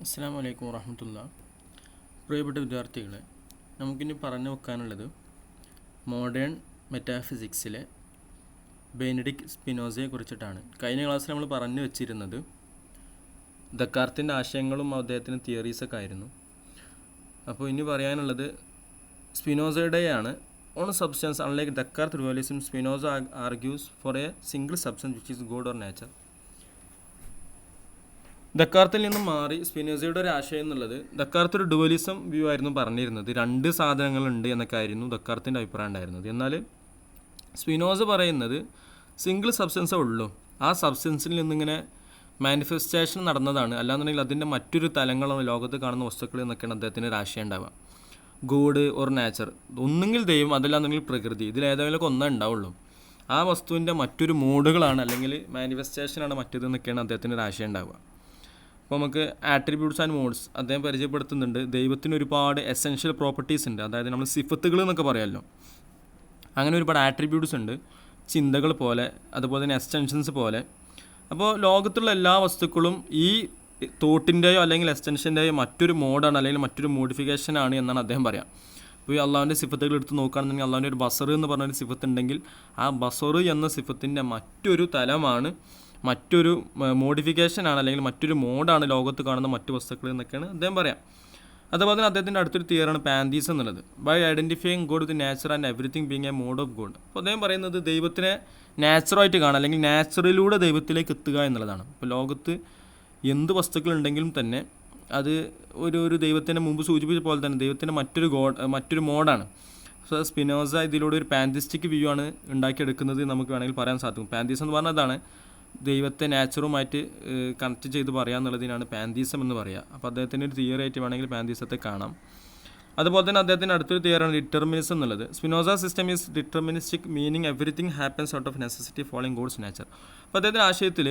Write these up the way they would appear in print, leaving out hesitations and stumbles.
അസ്സലാമു അലൈക്കും വറഹ്മത്തുള്ളാഹി. പ്രിയപ്പെട്ട വിദ്യാർത്ഥികളെ, നമുക്കിനി പറഞ്ഞു വെക്കാനുള്ളത് മോഡേൺ മെറ്റാഫിസിക്സിലെ ബെനഡിക്റ്റ് സ്പിനോസയെ കുറിച്ചിട്ടാണ്. കഴിഞ്ഞ ക്ലാസ്സിൽ നമ്മൾ പറഞ്ഞു വെച്ചിരുന്നത് ദക്കാർത്തിൻ്റെ ആശയങ്ങളും അദ്ദേഹത്തിൻ്റെ തിയറീസൊക്കെ ആയിരുന്നു. അപ്പോൾ ഇനി പറയാനുള്ളത് സ്പിനോസയുടെയാണ്. On substance unlike Descartes dualism, Spinoza argues for a single substance which is god or nature. ദക്കാർത്തിൽ നിന്നും മാറി സ്പിനോസയുടെ ഒരു ആശയം എന്നുള്ളത്, ദക്കാർത്ത് ഒരു ഡുവലിസം വ്യൂ ആയിരുന്നു പറഞ്ഞിരുന്നത്. രണ്ട് സാധനങ്ങളുണ്ട് എന്നൊക്കെ ആയിരുന്നു ദക്കാർത്തിൻ്റെ അഭിപ്രായം ഉണ്ടായിരുന്നത്. എന്നാൽ സ്പിനോസ പറയുന്നത് സിംഗിൾ സബ്സ്റ്റൻസേ ഉള്ളൂ, ആ സബ്സ്റ്റൻസിൽ നിന്നിങ്ങനെ മാനിഫെസ്റ്റേഷൻ നടന്നതാണ്, അല്ലാന്നുണ്ടെങ്കിൽ അതിൻ്റെ മറ്റൊരു തലങ്ങളോ ലോകത്ത് കാണുന്ന വസ്തുക്കൾ എന്നൊക്കെയാണ് അദ്ദേഹത്തിൻ്റെ ഒരു ആശയം ഉണ്ടാവുക. ഗോഡ് ഓർ നേച്ചർ, ഒന്നുകിൽ ദൈവം അതല്ലാന്നുണ്ടെങ്കിൽ പ്രകൃതി, ഇതിലേതെങ്കിലുമൊക്കെ ഒന്നേ ഉണ്ടാവുള്ളൂ. ആ വസ്തുവിൻ്റെ മറ്റൊരു മോഡുകളാണ് അല്ലെങ്കിൽ മാനിഫെസ്റ്റേഷനാണ് മറ്റേതെന്നൊക്കെയാണ് അദ്ദേഹത്തിൻ്റെ ഒരു ആശയം ഉണ്ടാവുക. അപ്പോൾ നമുക്ക് ആട്രിബ്യൂട്ട്സ് ആൻഡ് മോഡ്സ് അദ്ദേഹം പരിചയപ്പെടുത്തുന്നുണ്ട്. ദൈവത്തിന് ഒരുപാട് എസെൻഷ്യൽ പ്രോപ്പർട്ടീസ് ഉണ്ട്, അതായത് നമ്മൾ സിഫത്തുകൾ എന്നൊക്കെ പറയാമല്ലോ. അങ്ങനെ ഒരുപാട് ആട്രിബ്യൂട്ട്സ് ഉണ്ട്, ചിന്തകൾ പോലെ, അതുപോലെ തന്നെ എക്സ്റ്റൻഷൻസ് പോലെ. അപ്പോൾ ലോകത്തുള്ള എല്ലാ വസ്തുക്കളും ഈ തോട്ടിൻ്റെയോ അല്ലെങ്കിൽ എക്സ്റ്റൻഷൻ്റെയോ മറ്റൊരു മോഡാണ് അല്ലെങ്കിൽ മറ്റൊരു മോഡിഫിക്കേഷനാണ് എന്നാണ് അദ്ദേഹം പറയാം. ഇപ്പോൾ ഈ അള്ളാഹുവിൻ്റെ സിഫത്തുകൾ എടുത്ത് നോക്കുകയാണെന്നുണ്ടെങ്കിൽ അള്ളാഹുവിൻ്റെ ഒരു ബസർ എന്ന് പറഞ്ഞൊരു സിഫത്ത് ഉണ്ടെങ്കിൽ ആ ബസർ എന്ന സിഫത്തിൻ്റെ മറ്റൊരു തലമാണ്, മറ്റൊരു മോഡിഫിക്കേഷനാണ് അല്ലെങ്കിൽ മറ്റൊരു മോഡാണ് ലോകത്ത് കാണുന്ന മറ്റു വസ്തുക്കൾ എന്നൊക്കെയാണ് അദ്ദേഹം പറയാം. അതുപോലെ തന്നെ അദ്ദേഹത്തിൻ്റെ അടുത്തൊരു തിയറാണ് പാന്തീസ് എന്നുള്ളത്. By identifying God with nature and everything being a mode of God. അപ്പോൾ അദ്ദേഹം പറയുന്നത് ദൈവത്തിനെ നാച്ചുറായിട്ട് കാണുക അല്ലെങ്കിൽ നാച്ചുറലിലൂടെ ദൈവത്തിലേക്ക് എത്തുക എന്നുള്ളതാണ്. ഇപ്പോൾ ലോകത്ത് എന്ത് വസ്തുക്കളുണ്ടെങ്കിലും തന്നെ അത് ഒരു ദൈവത്തിൻ്റെ മുമ്പ് സൂചിപ്പിച്ച പോലെ തന്നെ ദൈവത്തിൻ്റെ മറ്റൊരു മോഡാണ്. സോ സ്പിനോസ ഇതിലൂടെ ഒരു പാന്തിസ്റ്റിക് വ്യൂ ആണ് ഉണ്ടാക്കിയെടുക്കുന്നത് നമുക്ക് വേണമെങ്കിൽ പറയാൻ സാധിക്കും. പാന്തീസ് എന്ന് പറഞ്ഞാൽ അതാണ്, ദൈവത്തെ നാച്ചുറുമായിട്ട് കണക്ട് ചെയ്ത് പറയുക എന്നുള്ളതിനാണ് പാന്തീസം എന്ന് പറയുക. അപ്പോൾ അദ്ദേഹത്തിൻ്റെ ഒരു തിയറി ആയിട്ട് വേണമെങ്കിൽ പാന്തീസത്തെ കാണാം. അതുപോലെ തന്നെ അദ്ദേഹത്തിൻ്റെ അടുത്തൊരു തിയറാണ് ഡിറ്റർമിനിസം എന്നുള്ളത്. Spinoza system is deterministic, meaning everything happens out of necessity following God's nature. അപ്പോൾ അദ്ദേഹത്തിൻ്റെ ആശയത്തിൽ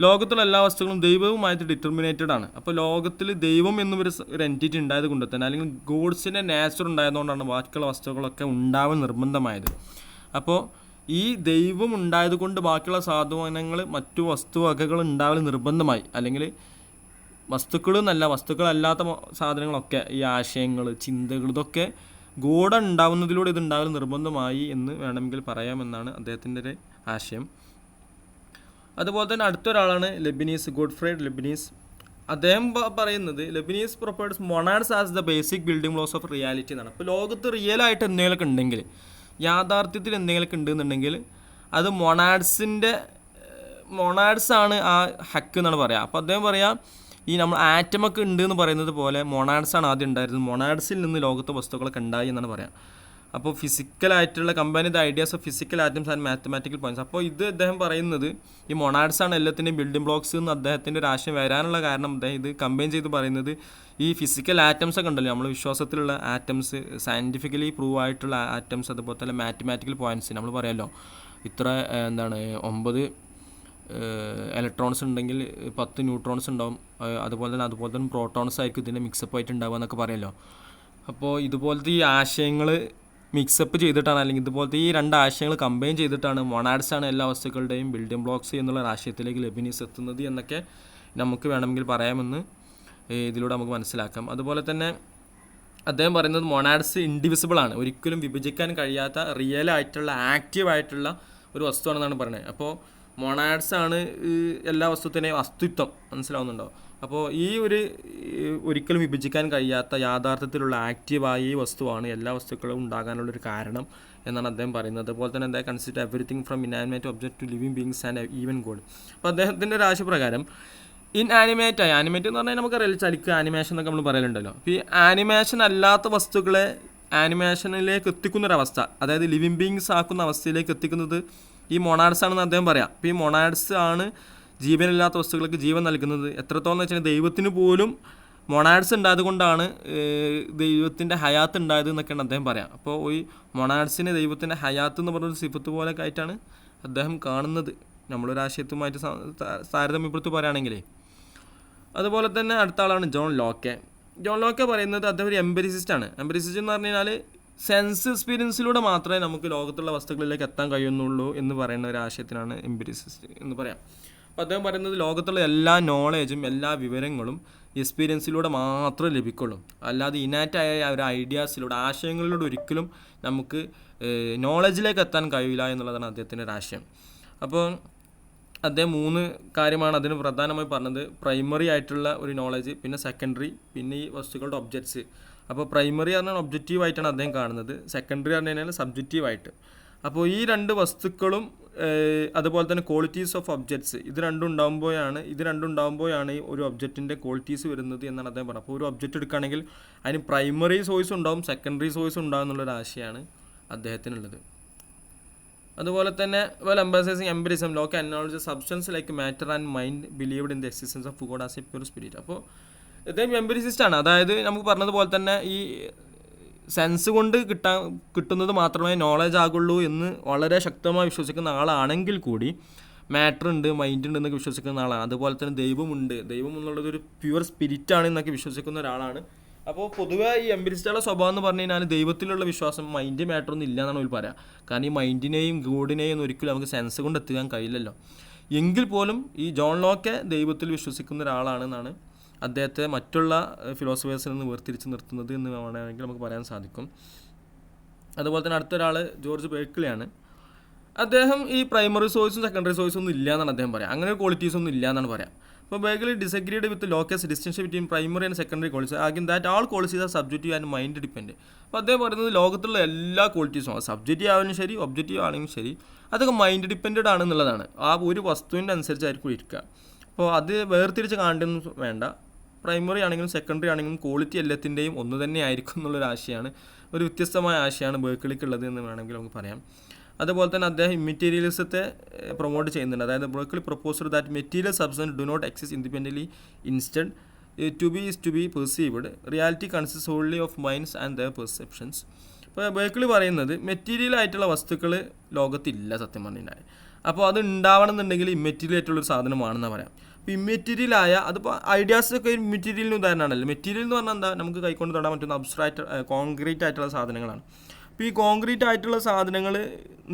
ലോകത്തുള്ള എല്ലാ വസ്തുക്കളും ദൈവവുമായിട്ട് ഡിറ്റർമിനേറ്റഡ് ആണ്. അപ്പോൾ ലോകത്തിൽ ദൈവം എന്നൊരു എൻറ്റിറ്റി ഉണ്ടായത് കൊണ്ട് തന്നെ അല്ലെങ്കിൽ ഗോഡ്സിൻ്റെ നാച്ചർ ഉണ്ടായതുകൊണ്ടാണ് ബാക്കിയുള്ള വസ്തുക്കളൊക്കെ ഉണ്ടാവാൻ നിർബന്ധമായത്. അപ്പോൾ ഈ ദൈവം ഉണ്ടായത് കൊണ്ട് ബാക്കിയുള്ള സാധനങ്ങൾ മറ്റു വസ്തുവകകൾ ഉണ്ടാവൽ നിർബന്ധമായി, അല്ലെങ്കിൽ വസ്തുക്കളല്ലാത്ത സാധനങ്ങളൊക്കെ ഈ ആശയങ്ങൾ, ചിന്തകൾ, ഇതൊക്കെ ഗോഡ് ഉണ്ടാവുന്നതിലൂടെ ഇത് ഉണ്ടാവൽ നിർബന്ധമായി എന്ന് വേണമെങ്കിൽ പറയാമെന്നാണ് അദ്ദേഹത്തിൻ്റെ ഒരു ആശയം. അതുപോലെ തന്നെ അടുത്തൊരാളാണ് ലെബിനീസ്, ഗോഡ്ഫ്രൈഡ് ലെബിനീസ്. അദ്ദേഹം പറയുന്നത് Leibniz proposed monads as the basic building blocks of reality എന്നാണ്. അപ്പോൾ ലോകത്ത് റിയലായിട്ട് എന്തെങ്കിലുമൊക്കെ ഉണ്ടെങ്കിൽ, യാഥാർത്ഥ്യത്തിൽ എന്തെങ്കിലുമൊക്കെ ഉണ്ടെന്നുണ്ടെങ്കിൽ അത് മൊണാഡ്സാണ് ആ ഹക്ക് എന്നാണ് പറയുക. അപ്പോൾ അദ്ദേഹം പറയാം, ഈ നമ്മൾ ആറ്റമൊക്കെ ഉണ്ട് എന്ന് പറയുന്നത് പോലെ മൊണാഡ്സാണ് ആദ്യം ഉണ്ടായിരുന്നത്, മൊണാഡ്സിൽ നിന്ന് ലോകത്തെ വസ്തുക്കളൊക്കെ ഉണ്ടായി എന്നാണ് പറയാം. അപ്പോൾ ഫിസിക്കലായിട്ടുള്ള combine the ideas of physical atoms and mathematical points. അപ്പോൾ ഇത് അദ്ദേഹം പറയുന്നത് ഈ മൊണാഡ്സാണ് എല്ലാത്തിൻ്റെയും ബിൽഡിംഗ് ബ്ലോക്സ് എന്ന് അദ്ദേഹത്തിൻ്റെ ഒരു ആശയം വരാനുള്ള കാരണം അദ്ദേഹം ഇത് കമ്പൈൻ ചെയ്ത് പറയുന്നത് ഈ ഫിസിക്കൽ ആറ്റംസ് ഒക്കെ ഉണ്ടല്ലോ, നമ്മൾ വിശ്വാസത്തിലുള്ള ആറ്റംസ്, സയൻറ്റിഫിക്കലി പ്രൂവ് ആയിട്ടുള്ള ആറ്റംസ്, അതുപോലെ തന്നെ മാത്തമാറ്റിക്കൽ പോയിന്റ്സ്. നമ്മൾ പറയാമല്ലോ, ഇത്ര 9 ഇലക്ട്രോൺസ് ഉണ്ടെങ്കിൽ 10 ന്യൂട്രോൺസ് ഉണ്ടാവും, അതുപോലെ തന്നെ പ്രോട്ടോൺസ് ആയിരിക്കും ഇതിൻ്റെ മിക്സപ്പ് ആയിട്ട് ഉണ്ടാവുക എന്നൊക്കെ പറയുമല്ലോ. അപ്പോൾ ഇതുപോലത്തെ ഈ ആശയങ്ങൾ മിക്സപ്പ് ചെയ്തിട്ടാണ്, അല്ലെങ്കിൽ ഇതുപോലത്തെ ഈ രണ്ട് ആശയങ്ങൾ കമ്പൈൻ ചെയ്തിട്ടാണ് മൊണാഡ്സാണ് എല്ലാ വസ്തുക്കളുടെയും ബിൽഡിംഗ് ബ്ലോക്സ് എന്നുള്ള ആശയത്തിലേക്ക് ലെബിനീസ് എത്തുന്നത് എന്നൊക്കെ നമുക്ക് വേണമെങ്കിൽ പറയാമെന്ന് ഇതിലൂടെ നമുക്ക് മനസ്സിലാക്കാം. അതുപോലെ തന്നെ അദ്ദേഹം പറയുന്നത് മൊണാഡ്സ് ഇൻഡിവിസിബിൾ ആണ്, ഒരിക്കലും വിഭജിക്കാൻ കഴിയാത്ത റിയൽ ആയിട്ടുള്ള ആക്റ്റീവായിട്ടുള്ള ഒരു വസ്തുവാണെന്നാണ് പറയുന്നത്. അപ്പോൾ മൊണാഡ്സാണ് എല്ലാ വസ്തുത്തിൻ്റെയും അസ്തിത്വം, മനസ്സിലാവുന്നുണ്ടോ? അപ്പോൾ ഈ ഒരിക്കലും വിഭജിക്കാൻ കഴിയാത്ത യാഥാർത്ഥ്യത്തിലുള്ള ആക്റ്റീവായ ഈ വസ്തുവാണ് എല്ലാ വസ്തുക്കളും ഉണ്ടാകാനുള്ളൊരു കാരണം എന്നാണ് അദ്ദേഹം പറയുന്നത്. അതുപോലെ തന്നെ അദ്ദേഹം consider everything from inanimate object to living beings and even God. അപ്പോൾ അദ്ദേഹത്തിൻ്റെ ഒരു ആശയപ്രകാരം ആനിമേറ്റ് എന്ന് പറഞ്ഞാൽ നമുക്കറിയാം ചലിക്കുക, ആനിമേഷൻ എന്നൊക്കെ നമ്മൾ പറയലുണ്ടല്ലോ. അപ്പോൾ ഈ ആനിമേഷൻ അല്ലാത്ത വസ്തുക്കളെ ആനിമേഷനിലേക്ക് എത്തിക്കുന്നൊരവസ്ഥ, അതായത് ലിവിങ് ബീങ്സ് ആക്കുന്ന അവസ്ഥയിലേക്ക് എത്തിക്കുന്നത് ഈ മൊണാഡ്സ് ആണെന്ന് അദ്ദേഹം പറയാം. അപ്പോൾ ഈ മൊണാഡ്സ് ആണ് ജീവനില്ലാത്ത വസ്തുക്കൾക്ക് ജീവൻ നൽകുന്നത്. എത്രത്തോളം എന്ന് വെച്ചാൽ ദൈവത്തിന് പോലും മൊണാഡ്സ് ഉണ്ടായത് കൊണ്ടാണ് ദൈവത്തിൻ്റെ ഹയാത്ത് ഉണ്ടായത് എന്നൊക്കെയാണ് അദ്ദേഹം പറയാം. അപ്പോൾ ഈ മൊണാഡ്സിനെ ദൈവത്തിൻ്റെ ഹയാത്ത് എന്ന് പറഞ്ഞൊരു സിഫത്ത് പോലെയൊക്കെ ആയിട്ടാണ് അദ്ദേഹം കാണുന്നത്, നമ്മളൊരാശയത്തുമായിട്ട് താരതമ്യപ്പെടുത്തി പറയുകയാണെങ്കിലേ. അതുപോലെ തന്നെ അടുത്ത ആളാണ് ജോൺ ലോക്കെ പറയുന്നത് അദ്ദേഹം ഒരു എംപിരിസിസ്റ്റാണ്. എംപിരിസിസ്റ്റ് എന്ന് പറഞ്ഞു കഴിഞ്ഞാൽ സെൻസ് എക്സ്പീരിയൻസിലൂടെ മാത്രമേ നമുക്ക് ലോകത്തുള്ള വസ്തുക്കളിലേക്ക് എത്താൻ കഴിയുന്നുള്ളൂ എന്ന് പറയുന്ന ഒരു ആശയത്തിനാണ് എംപിരിസിസ്റ്റ് എന്ന് പറയാം. അപ്പോൾ അദ്ദേഹം പറയുന്നത് ലോകത്തുള്ള എല്ലാ നോളേജും എല്ലാ വിവരങ്ങളും എക്സ്പീരിയൻസിലൂടെ മാത്രമേ ലഭിക്കുള്ളൂ. അല്ലാതെ ഇനാറ്റായ ഒരു ഐഡിയാസിലൂടെ ആശയങ്ങളിലൂടെ ഒരിക്കലും നമുക്ക് നോളജിലേക്ക് എത്താൻ കഴിയില്ല എന്നുള്ളതാണ് അദ്ദേഹത്തിൻ്റെ ഒരു ആശയം. അപ്പോൾ അദ്ദേഹം 3 കാര്യമാണ് അതിന് പ്രധാനമായി പറഞ്ഞത്. പ്രൈമറി ആയിട്ടുള്ള ഒരു നോളജ്, പിന്നെ സെക്കൻഡറി, പിന്നെ ഈ വസ്തുക്കളുടെ ഒബ്ജക്ട്സ്. അപ്പോൾ പ്രൈമറി പറഞ്ഞാൽ ഒബ്ജക്റ്റീവായിട്ടാണ് അദ്ദേഹം കാണുന്നത്, സെക്കൻഡറി പറഞ്ഞു കഴിഞ്ഞാൽ സബ്ജക്റ്റീവായിട്ട്. അപ്പോൾ ഈ 2 വസ്തുക്കളും അതുപോലെ തന്നെ ക്വാളിറ്റീസ് ഓഫ് ഒബ്ജക്ട്സ്, ഇത് രണ്ടും ഉണ്ടാകുമ്പോഴാണ് ഈ ഒരു ഒബ്ജക്റ്റിൻ്റെ ക്വാളിറ്റീസ് വരുന്നത് എന്നാണ് അദ്ദേഹം പറഞ്ഞത്. അപ്പോൾ ഒരു ഒബ്ജക്റ്റ് എടുക്കുകയാണെങ്കിൽ അതിന് പ്രൈമറി സോഴ്സ് ഉണ്ടാവും, സെക്കൻഡറി സോഴ്സ് ഉണ്ടാവും എന്നുള്ളൊരു ആശയമാണ് അദ്ദേഹത്തിനുള്ളത്. അതുപോലെ തന്നെ emphasizing empiricism Locke acknowledge substance like matter and mind believed in the existence of god as a pure spirit. അപ്പോൾ ഇദ്ദേഹം എംപിരിസിസ്റ്റാണ്. അതായത് നമുക്ക് പറഞ്ഞതുപോലെ തന്നെ ഈ സെൻസ് കൊണ്ട് കിട്ടുന്നത് മാത്രമേ നോളജ് ആകുള്ളൂ എന്ന് വളരെ ശക്തമായി വിശ്വസിക്കുന്ന ആളാണെങ്കിൽ കൂടി മാറ്റർ ഉണ്ട്, മൈൻഡ് ഉണ്ട് എന്നൊക്കെ വിശ്വസിക്കുന്ന ആളാണ്. അതുപോലെ തന്നെ ദൈവം എന്നുള്ളത് ഒരു പ്യുവർ സ്പിരിറ്റാണ് എന്നൊക്കെ വിശ്വസിക്കുന്ന ഒരാളാണ്. അപ്പോൾ പൊതുവേ ഈ എംപിരിസ്റ്റുകളുടെ സ്വഭാവം എന്ന് പറഞ്ഞു കഴിഞ്ഞാൽ ദൈവത്തിലുള്ള വിശ്വാസം, മൈൻഡ് മാറ്ററൊന്നും ഇല്ല എന്നാണ് അവർ പറയുക. കാരണം ഈ മൈൻഡിനെയും ഗോഡിനെയും ഒരിക്കലും നമുക്ക് സെൻസ് കൊണ്ട് എത്തിക്കാൻ കഴിയില്ലല്ലോ. എങ്കിൽ പോലും ഈ ജോൺ ലോക്ക് ദൈവത്തിൽ വിശ്വസിക്കുന്ന ഒരാളാണെന്നാണ് അദ്ദേഹത്തെ മറ്റുള്ള ഫിലോസഫേഴ്സിൽ നിന്ന് വേർതിരിച്ച് നിർത്തുന്നത് എന്ന് വേണമെങ്കിൽ നമുക്ക് പറയാൻ സാധിക്കും. അതുപോലെ തന്നെ അടുത്തൊരാൾ ജോർജ് ബേർക്കിളിയാണ്. അദ്ദേഹം ഈ പ്രൈമറി സോഴ്സും സെക്കൻഡറി സോഴ്സും ഒന്നും ഇല്ല എന്നാണ് അദ്ദേഹം പറയുക. അങ്ങനെ ഒരു ക്വാളിറ്റീസ് ഒന്നും ഇല്ല എന്നാണ് പറയാം. അപ്പോൾ Berkeley disagreed with Locke's distinction between primary and secondary qualities ആഗ്യം that all qualities are subjective and mind dependent. അപ്പോൾ അദ്ദേഹം പറയുന്നത് ലോകത്തുള്ള എല്ലാ ക്വാളിറ്റീസും സബ്ജക്റ്റീവ് ആണെങ്കിലും ശരി ഒബ്ജക്റ്റീവ് ആണെങ്കിലും ശരി അതൊക്കെ മൈൻഡ് ഡിപ്പെൻഡഡ് ആണെന്നുള്ളതാണ്. ആ ഒരു വസ്തുവിൻ്റെ അനുസരിച്ചായിരിക്കും ഇരിക്കുക. അപ്പോൾ അത് വേർതിരിച്ച് കാണേണ്ടതൊന്നും വേണ്ട. പ്രൈമറി ആണെങ്കിലും സെക്കൻഡറി ആണെങ്കിലും ക്വാളിറ്റി എല്ലാത്തിൻ്റെയും ഒന്ന് തന്നെ ആയിരിക്കും എന്നുള്ളൊരു ആശയമാണ്, ഒരു വ്യത്യസ്തമായ ആശയമാണ് ബേർക്കിളിക്കുള്ളത് എന്ന് വേണമെങ്കിൽ നമുക്ക് പറയാം. അതുപോലെ തന്നെ അദ്ദേഹം ഇമ്മെറ്റീരിയലിസത്തെ പ്രൊമോട്ട് ചെയ്യുന്നുണ്ട്. അതായത് Berkeley proposed that material substance do not exist independently instead to be perceived reality consist only of minds and the perceptions. ഇപ്പോൾ ബേർക്കിളി പറയുന്നത് മെറ്റീരിയൽ ആയിട്ടുള്ള വസ്തുക്കൾ ലോകത്തില്ല സത്യം പറഞ്ഞാൽ. അപ്പോൾ അത് ഉണ്ടാവണം എന്നുണ്ടെങ്കിൽ ഇമ്മെറ്റീരിയൽ ആയിട്ടുള്ളൊരു സാധനമാണെന്ന് പറയാം. അപ്പോൾ ഇമ്മെറ്റീരിയലായ അതിപ്പോൾ ഐഡിയാസൊക്കെ മെറ്റീരിയലിന് ഉദാഹരണമാണല്ലോ. മെറ്റീരിയൽ എന്ന് പറഞ്ഞാൽ എന്താ, നമുക്ക് കൈകൊണ്ട് തൊടാൻ പറ്റുന്ന അബ്സ്ട്രാക്റ്റ് കോൺക്രീറ്റ് ആയിട്ടുള്ള സാധനങ്ങളാണ്. അപ്പോൾ ഈ കോൺക്രീറ്റ് ആയിട്ടുള്ള സാധനങ്ങൾ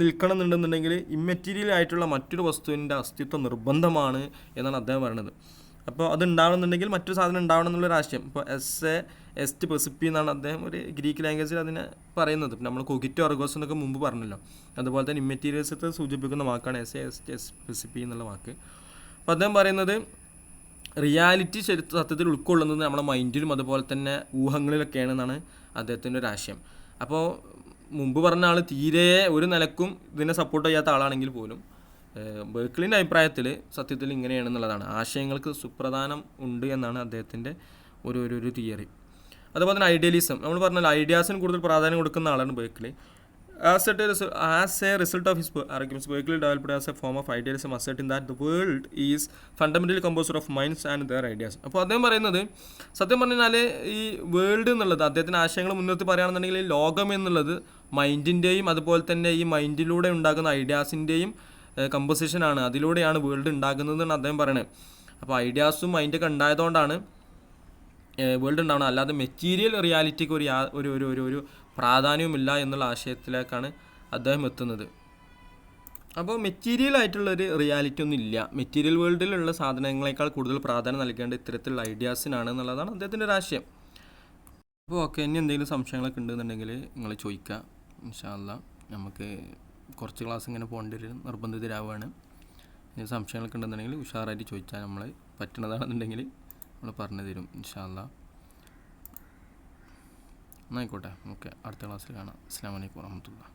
നിൽക്കണം എന്നുണ്ടെന്നുണ്ടെങ്കിൽ ഇമ്മെറ്റീരിയൽ ആയിട്ടുള്ള മറ്റൊരു വസ്തുവിൻ്റെ അസ്തിത്വം നിർബന്ധമാണ് എന്നാണ് അദ്ദേഹം പറയുന്നത്. അപ്പോൾ അത് ഉണ്ടാവണമെന്നുണ്ടെങ്കിൽ മറ്റൊരു സാധനം ഉണ്ടാവണം എന്നുള്ളൊരു ആശയം. ഇപ്പോൾ എസ്റ്റ് പെസിപ്പി എന്നാണ് അദ്ദേഹം ഒരു ഗ്രീക്ക് ലാംഗ്വേജിൽ അതിനെ പറയുന്നത്. നമ്മൾ കൊഗിറ്റോ അർഗോസ് എന്നൊക്കെ മുമ്പ് പറഞ്ഞല്ലോ. അതുപോലെ തന്നെ ഇമ്മെറ്റീരിയൽസത്തെ സൂചിപ്പിക്കുന്ന വാക്കാണ് എസ്റ്റ് പെസിപ്പി എന്നുള്ള വാക്ക്. അപ്പോൾ അദ്ദേഹം പറയുന്നത് റിയാലിറ്റി സത്യത്തിൽ ഉൾക്കൊള്ളുന്നത് നമ്മുടെ മൈൻഡിലും അതുപോലെ തന്നെ ഊഹങ്ങളിലൊക്കെയാണെന്നാണ് അദ്ദേഹത്തിൻ്റെ ഒരു ആശയം. അപ്പോൾ മുമ്പ് പറഞ്ഞ ആൾ തീരെ ഒരു നിലക്കും ഇതിനെ സപ്പോർട്ട് ചെയ്യാത്ത ആളാണെങ്കിൽ പോലും ബേർക്കിളിൻ്റെ അഭിപ്രായത്തിൽ സത്യത്തിൽ ഇങ്ങനെയാണെന്നുള്ളതാണ്. ആശയങ്ങൾക്ക് സുപ്രധാനം ഉണ്ട് എന്നാണ് അദ്ദേഹത്തിൻ്റെ ഒരു തിയറി. അതുപോലെ തന്നെ ഐഡിയലിസം, നമ്മൾ പറഞ്ഞാൽ ഐഡിയാസിന് കൂടുതൽ പ്രാധാന്യം കൊടുക്കുന്ന ആളാണ് ബേർക്കിളി. As a result of his arguments, Berkeley developed as a form of idealism, asserting that the world is fundamentally composed of minds and their ideas. അപ്പോൾ അദ്ദേഹം പറയുന്നത് സത്യം പറഞ്ഞാൽ ഈ വേൾഡ് എന്നുള്ളത് അദ്ദേഹത്തിൻ്റെ ആശയങ്ങൾ മുന്നോട്ട് പറയുകയാണെന്നുണ്ടെങ്കിൽ ഈ ലോകം എന്നുള്ളത് മൈൻഡിൻ്റെയും അതുപോലെ തന്നെ ഈ മൈൻഡിലൂടെ ഉണ്ടാകുന്ന ഐഡിയാസിൻ്റെയും കമ്പോസിഷനാണ്. അതിലൂടെയാണ് വേൾഡ് ഉണ്ടാകുന്നതെന്നാണ് അദ്ദേഹം പറയുന്നത്. അപ്പോൾ ഐഡിയാസും മൈൻഡൊക്കെ ഉണ്ടായതുകൊണ്ടാണ് വേൾഡ് ഉണ്ടാവണം, അല്ലാതെ മെറ്റീരിയൽ റിയാലിറ്റിക്ക് ഒരു പ്രാധാന്യവുമില്ല എന്നുള്ള ആശയത്തിലേക്കാണ് അദ്ദേഹം എത്തുന്നത്. അപ്പോൾ മെറ്റീരിയൽ ആയിട്ടുള്ളൊരു റിയാലിറ്റി ഒന്നും ഇല്ല. മെറ്റീരിയൽ വേൾഡിലുള്ള സാധനങ്ങളെക്കാൾ കൂടുതൽ പ്രാധാന്യം നൽകേണ്ട ഇത്തരത്തിലുള്ള ഐഡിയാസിനാണ് എന്നുള്ളതാണ് അദ്ദേഹത്തിൻ്റെ ഒരു ആശയം. അപ്പോൾ ഓക്കെ, ഇനി എന്തെങ്കിലും സംശയങ്ങളൊക്കെ ഉണ്ടെന്നുണ്ടെങ്കിൽ നിങ്ങൾ ചോദിക്കുക. ഇൻഷാ അല്ലാ നമുക്ക് കുറച്ച് ക്ലാസ് ഇങ്ങനെ പോകേണ്ട ഒരു നിർബന്ധിതരാവുകയാണ്. ഇനി സംശയങ്ങളൊക്കെ ഉണ്ടെന്നുണ്ടെങ്കിൽ ഉഷാറായിട്ട് ചോദിച്ചാൽ നമ്മൾ പറ്റുന്നതാണെന്നുണ്ടെങ്കിൽ നമ്മൾ പറഞ്ഞു തരും ഇൻഷാ അല്ലാ. എന്നായിക്കോട്ടെ, ഓക്കെ, അടുത്ത ക്ലാസ്സിൽ കാണാം. അസ്സലാമു അലൈക്കും വറഹ്മത്തുള്ളാഹി.